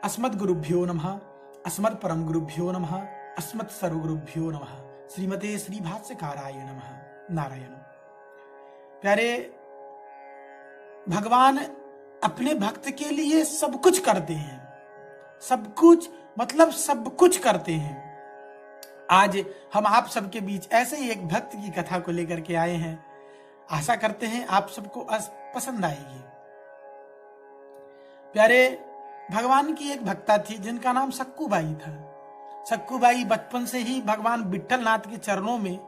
अस्मद् गुरुभ्यो नमः, अस्मद् परम गुरुभ्यो नमः, अस्मत् सर्वगुरुभ्यो नमः, श्रीमते श्री भाष्यकाराय नमः। नारायण। प्यारे, भगवान अपने भक्त के लिए सब कुछ करते हैं। सब कुछ मतलब सब कुछ करते हैं। आज हम आप सबके बीच ऐसे ही एक भक्त की कथा को लेकर के आए हैं। आशा करते हैं आप सबको पसंद आएगी। प्यारे, भगवान की एक भक्ता थी जिनका नाम सक्कूबाई था। सक्कूबाई बचपन से ही भगवान विट्ठलनाथ के चरणों में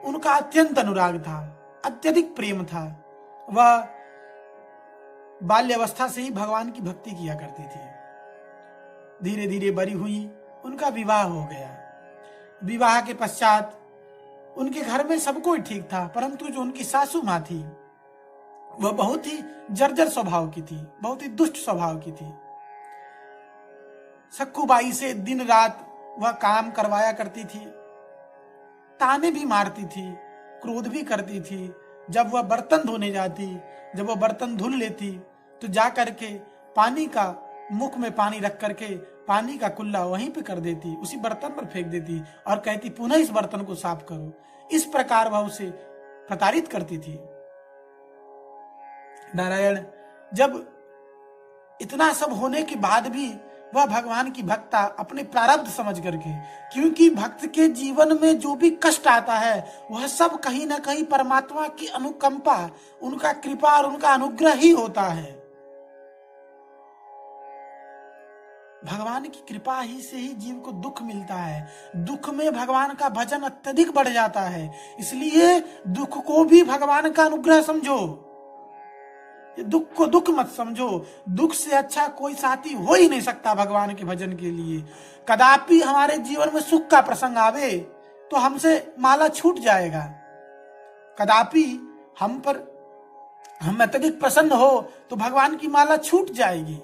उनका अत्यंत अनुराग था, अत्यधिक प्रेम था। वह बाल्यावस्था से ही भगवान की भक्ति किया करती थी। धीरे धीरे बड़ी हुई, उनका विवाह हो गया। विवाह के पश्चात उनके घर में सब कोई ठीक था, परंतु जो उनकी सासू माँ थी वह बहुत ही जर्जर स्वभाव की थी, बहुत ही दुष्ट स्वभाव की थी। सक्कूबाई से दिन रात वह काम करवाया करती थी, ताने भी मारती थी, क्रोध भी करती थी। जब वह बर्तन धोने जाती, जब वह बर्तन धुल लेती तो जा करके पानी का मुख में पानी रख करके पानी का कुल्ला वहीं पे कर देती, उसी बर्तन पर फेंक देती और कहती पुनः इस बर्तन को साफ करो। इस प्रकार वह उसे प्रताड़ित करती थी। नारायण, जब इतना सब होने के बाद भी वह भगवान की भक्ता अपने प्रारब्ध समझ करके, क्योंकि भक्त के जीवन में जो भी कष्ट आता है वह सब कहीं ना कहीं परमात्मा की अनुकंपा, उनका कृपा और उनका अनुग्रह ही होता है। भगवान की कृपा ही से ही जीव को दुख मिलता है। दुख में भगवान का भजन अत्यधिक बढ़ जाता है। इसलिए दुख को भी भगवान का अनुग्रह समझो, दुख को दुख मत समझो। दुख से अच्छा कोई साथी हो ही नहीं सकता भगवान के भजन के लिए। कदापि हमारे जीवन में सुख का प्रसंग आवे तो हमसे माला छूट जाएगा। कदापि हम अत्यधिक प्रसन्न हो तो भगवान की माला छूट जाएगी।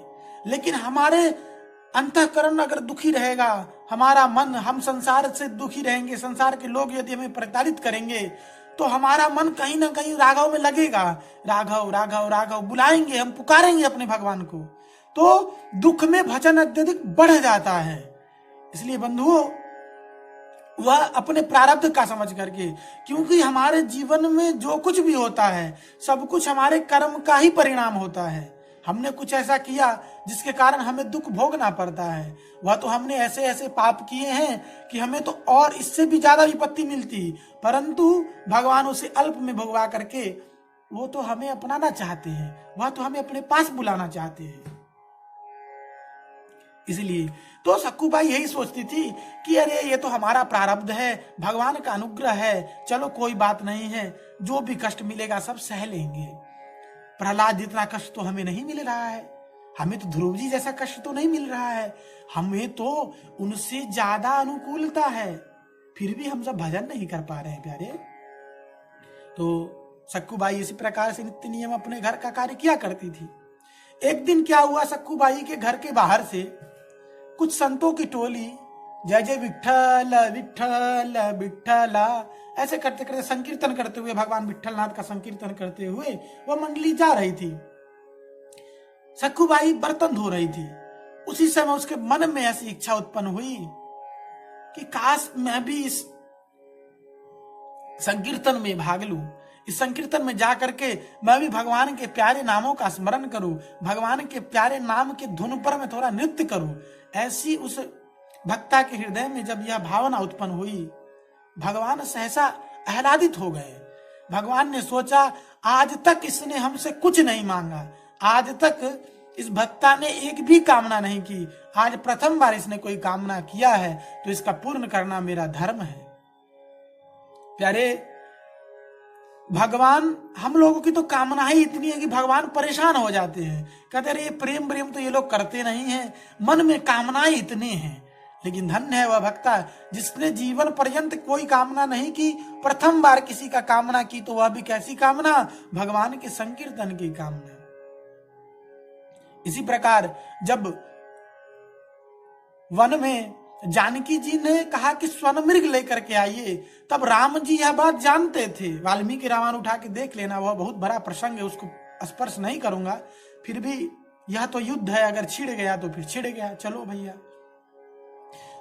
लेकिन हमारे अंतःकरण अगर दुखी रहेगा, हमारा मन, हम संसार से दुखी रहेंगे, संसार के लोग यदि हमें प्रताड़ित करेंगे तो हमारा मन कहीं ना कहीं राघव में लगेगा। राघव राघव राघव बुलाएंगे, हम पुकारेंगे अपने भगवान को, तो दुख में भजन अत्यधिक बढ़ जाता है। इसलिए बंधुओं, वह अपने प्रारब्ध का समझ करके, क्योंकि हमारे जीवन में जो कुछ भी होता है सब कुछ हमारे कर्म का ही परिणाम होता है। हमने कुछ ऐसा किया जिसके कारण हमें दुख भोगना पड़ता है। वह तो हमने ऐसे ऐसे पाप किए हैं कि हमें तो और इससे भी ज्यादा विपत्ति मिलती, परंतु भगवान उसे अल्प में भोगवा करके वो तो हमें अपनाना चाहते हैं, वह तो हमें अपने पास बुलाना चाहते हैं। इसलिए तो सक्कूबाई यही सोचती थी कि अरे ये तो हमारा प्रारब्ध है, भगवान का अनुग्रह है, चलो कोई बात नहीं है, जो भी कष्ट मिलेगा सब सह लेंगे। प्रहलाद जितना कष्ट तो हमें नहीं मिल रहा है, हमें तो ध्रुव जी जैसा कष्ट तो नहीं मिल रहा है, हमें तो उनसे ज्यादा अनुकूलता है, फिर भी हम सब भजन नहीं कर पा रहे हैं। प्यारे, तो सक्कूबाई इसी प्रकार से नित्य नियम अपने घर का कार्य किया करती थी। एक दिन क्या हुआ, सक्कूबाई के घर के बाहर से कुछ संतों की टोली जय जय विठ्ठल विठ्ठल विठ्ठला ऐसे करते करते संकीर्तन करते हुए, भगवान विट्ठलनाथ का संकीर्तन करते हुए वह मंडली जा रही थी। सक्कूबाई बर्तन धो रही थी। उसी समय उसके मन में ऐसी इच्छा उत्पन्न हुई कि काश मैं भी इस संकीर्तन में भाग लूं, इस संकीर्तन में जा करके मैं भी भगवान के प्यारे नामों का स्मरण करूं, भगवान के प्यारे नाम के धुन पर मैं थोड़ा नृत्य करूं। ऐसी उस भक्ता के हृदय में जब यह भावना उत्पन्न हुई, भगवान सहसा आह्लादित हो गए। भगवान ने सोचा आज तक इसने हमसे कुछ नहीं मांगा, आज तक इस भक्ता ने एक भी कामना नहीं की, आज प्रथम बार इसने कोई कामना किया है तो इसका पूर्ण करना मेरा धर्म है। प्यारे, भगवान, हम लोगों की तो कामना ही इतनी है कि भगवान परेशान हो जाते हैं, कहते अरे प्रेम प्रेम तो ये लोग करते नहीं हैं, मन में कामनाएं इतनी हैं। लेकिन धन्य है वह भक्ता जिसने जीवन पर्यंत कोई कामना नहीं की, प्रथम बार किसी का कामना की, तो वह भी कैसी कामना, भगवान के संकीर्तन की कामना। इसी प्रकार जब वन में जानकी जी ने कहा कि स्वर्ण मृग लेकर के आइए, तब राम जी यह बात जानते थे। वाल्मीकि रामायण उठा के देख लेना, वह बहुत बड़ा प्रसंग है, उसको स्पर्श नहीं करूंगा, फिर भी यह तो युद्ध है, अगर छिड़ गया तो फिर छिड़ गया, चलो भैया।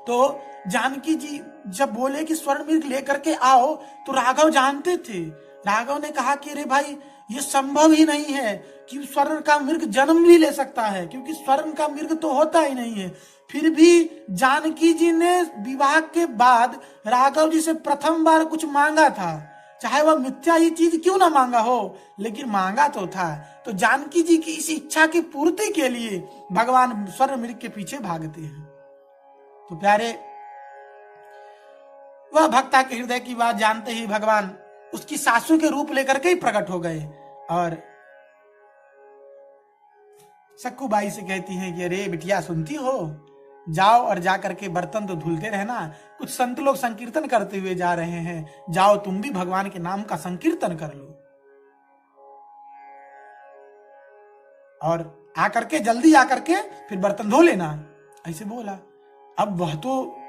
तो जानकी जी जब बोले कि स्वर्ण मृग लेकर के आओ, तो राघव जानते थे। राघव ने कहा कि अरे भाई, ये संभव ही नहीं है कि स्वर्ण का मृग जन्म भी ले सकता है, क्योंकि स्वर्ण का मृग तो होता ही नहीं है। फिर भी जानकी जी ने विवाह के बाद राघव जी से प्रथम बार कुछ मांगा था, चाहे वह मिथ्या ही चीज क्यों ना मांगा हो, लेकिन मांगा तो था। तो जानकी जी की इस इच्छा की पूर्ति के लिए भगवान स्वर्ण मृग के पीछे भागते हैं। तो प्यारे, वह भक्ता के हृदय की बात जानते ही भगवान उसकी सासू के रूप लेकर के ही प्रकट हो गए और सक्कूबाई से कहती हैं कि अरे बिटिया, सुनती हो, जाओ और जाकर के बर्तन तो धुलते रहना, कुछ संत लोग संकीर्तन करते हुए जा रहे हैं, जाओ तुम भी भगवान के नाम का संकीर्तन कर लो और आकर के जल्दी आकर के फिर बर्तन धो लेना, ऐसे बोला। अब वह तो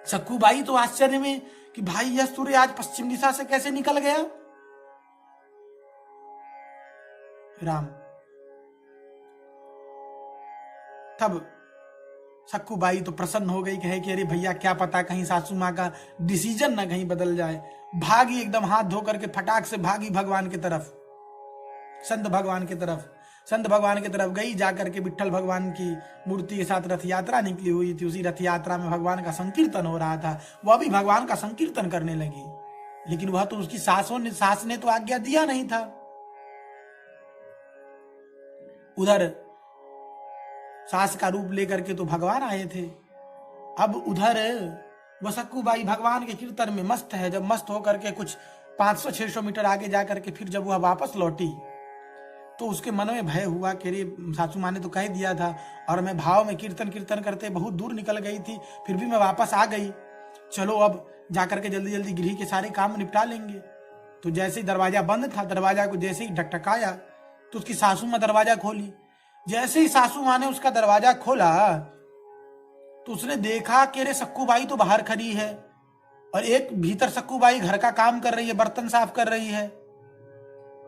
सक्कूबाई तो आश्चर्य में कि भाई, यह सूर्य आज पश्चिम दिशा से कैसे निकल गया। राम, तब सक्कूबाई तो प्रसन्न हो गई, कहे कि अरे भैया, क्या पता कहीं सासू माँ का डिसीजन ना कहीं बदल जाए। भागी, एकदम हाथ धो करके फटाक से भागी भगवान की तरफ, संत भगवान की तरफ। संत भगवान की तरफ गई, जाकर के विट्ठल भगवान की मूर्ति के साथ रथ यात्रा निकली हुई थी। उसी रथ यात्रा में भगवान का संकीर्तन हो रहा था, वह भी भगवान का संकीर्तन करने लगी, लेकिन वह तो उसकी सास ने तो आज्ञा दिया नहीं था। उधर सास का रूप लेकर के तो भगवान आए थे। अब उधर वह सक्कूबाई भगवान के कीर्तन में मस्त है। जब मस्त होकर के कुछ 500-600 मीटर आगे जाकर के फिर जब वह वापस लौटी, तो उसके मन में भय हुआ कि अरे, सासू माँ ने तो कह दिया था और मैं भाव में कीर्तन करते बहुत दूर निकल गई थी, फिर भी मैं वापस आ गई, चलो अब जाकर के जल्दी जल्दी गृह के सारे काम निपटा लेंगे। तो जैसे ही दरवाजा बंद था, दरवाजा को जैसे ही ढकढकाया तो उसकी सासू माँ दरवाजा खोली। जैसे ही सासू माँ ने उसका दरवाजा खोला तो उसने देखा कि अरे, सक्कूबाई तो बाहर खड़ी है और एक भीतर सक्कूबाई घर का काम कर रही है, बर्तन साफ कर रही है।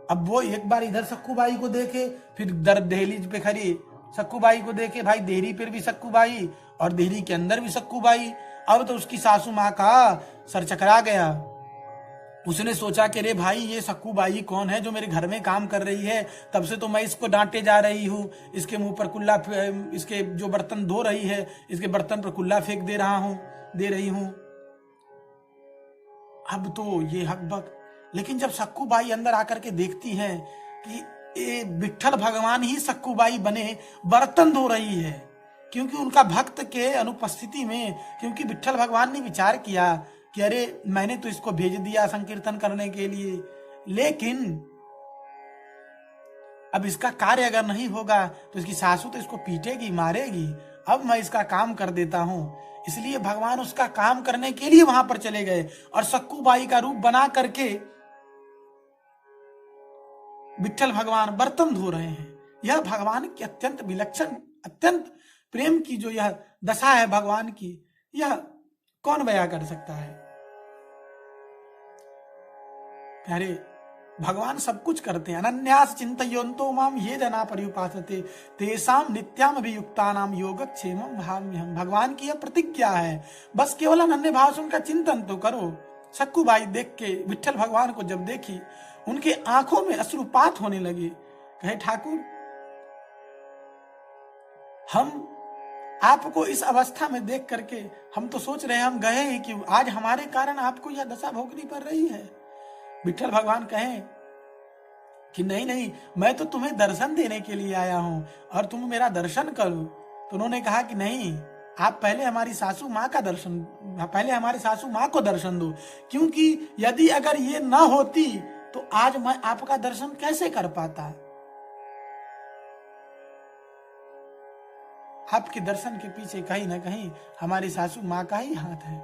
अब वो एक बार इधर सक्कूबाई को देखे, फिर दर दहलीज पे खड़ी सक्कूबाई को देखे, भाई देहरी पर भी सक्कूबाई और देहरी के अंदर भी सक्कूबाई। अब तो उसकी सासू माँ का सर चकरा गया। उसने सोचा कि रे भाई, ये सक्कूबाई कौन है जो मेरे घर में काम कर रही है, तब से तो मैं इसको डांटे जा रही हूँ, इसके मुंह पर कुल्ला, इसके जो बर्तन धो रही है इसके बर्तन पर कुल्ला फेंक दे रही हूँ। अब तो ये हकबक। लेकिन जब सक्कूबाई अंदर आकर के देखती है कि ये विट्ठल भगवान ही सक्कूबाई बने बर्तन धो रही है, क्योंकि उनका भक्त के अनुपस्थिति में, क्योंकि विट्ठल भगवान ने विचार किया कि अरे, मैंने तो इसको भेज दिया संकीर्तन करने के लिए, लेकिन अब इसका कार्य अगर नहीं होगा तो इसकी सासू तो इसको पीटेगी, मारेगी। अब मैं इसका काम कर देता हूं। इसलिए भगवान उसका काम करने के लिए वहां पर चले गए और सक्कूबाई का रूप बना करके विट्ठल भगवान बर्तन धो रहे हैं। यह भगवान की अत्यंत विलक्षण, अत्यंत प्रेम की जो यह दशा है भगवान की, यह कौन बयां कर सकता है। प्यारे, भगवान सब कुछ करते हैं। अनन्यास चिंतयन्तो माम ये जना पर्युपासते तेषाम नित्याम अभियुक्तानाम योगक्षेमम भाम्यहम्। भगवान की यह प्रतिज्ञा है, बस केवल अनन्य भाव से उनका चिंतन तो करो। सक्कूबाई देख के विट्ठल भगवान को जब देखी, उनके आंखों में अश्रुपात होने लगे। कहे, ठाकुर, हम आपको इस अवस्था में देख करके हम तो सोच रहे हैं हम गए ही क्यों, आज हमारे कारण आपको यह दशा भोगनी पड़ रही है। विट्ठल भगवान कहें कि नहीं नहीं, मैं तो तुम्हें दर्शन देने के लिए आया हूं और तुम मेरा दर्शन करो। तो उन्होंने कहा कि नहीं, आप पहले हमारी सासू माँ का दर्शन, पहले हमारी सासू माँ को दर्शन दो, क्योंकि यदि अगर ये ना होती तो आज मैं आपका दर्शन कैसे कर पाता। आपके दर्शन के पीछे कहीं ना कहीं हमारी सासू माँ का ही हाथ है,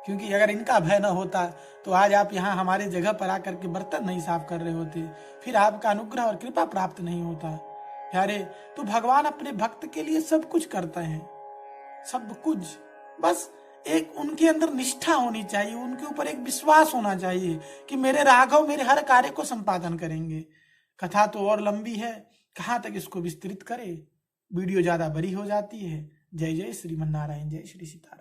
क्योंकि अगर इनका भय न होता तो आज आप यहाँ हमारे जगह पर आकर के बर्तन नहीं साफ कर रहे होते, फिर आपका अनुग्रह और कृपा प्राप्त नहीं होता। प्यारे, तो भगवान अपने भक्त के लिए सब कुछ करते हैं, सब कुछ। बस एक उनके अंदर निष्ठा होनी चाहिए, उनके ऊपर एक विश्वास होना चाहिए कि मेरे राघव मेरे हर कार्य को संपादन करेंगे। कथा तो और लंबी है, कहाँ तक इसको विस्तृत करे, वीडियो ज्यादा बड़ी हो जाती है। जय जय श्रीमन नारायण, जय श्री सीताराम।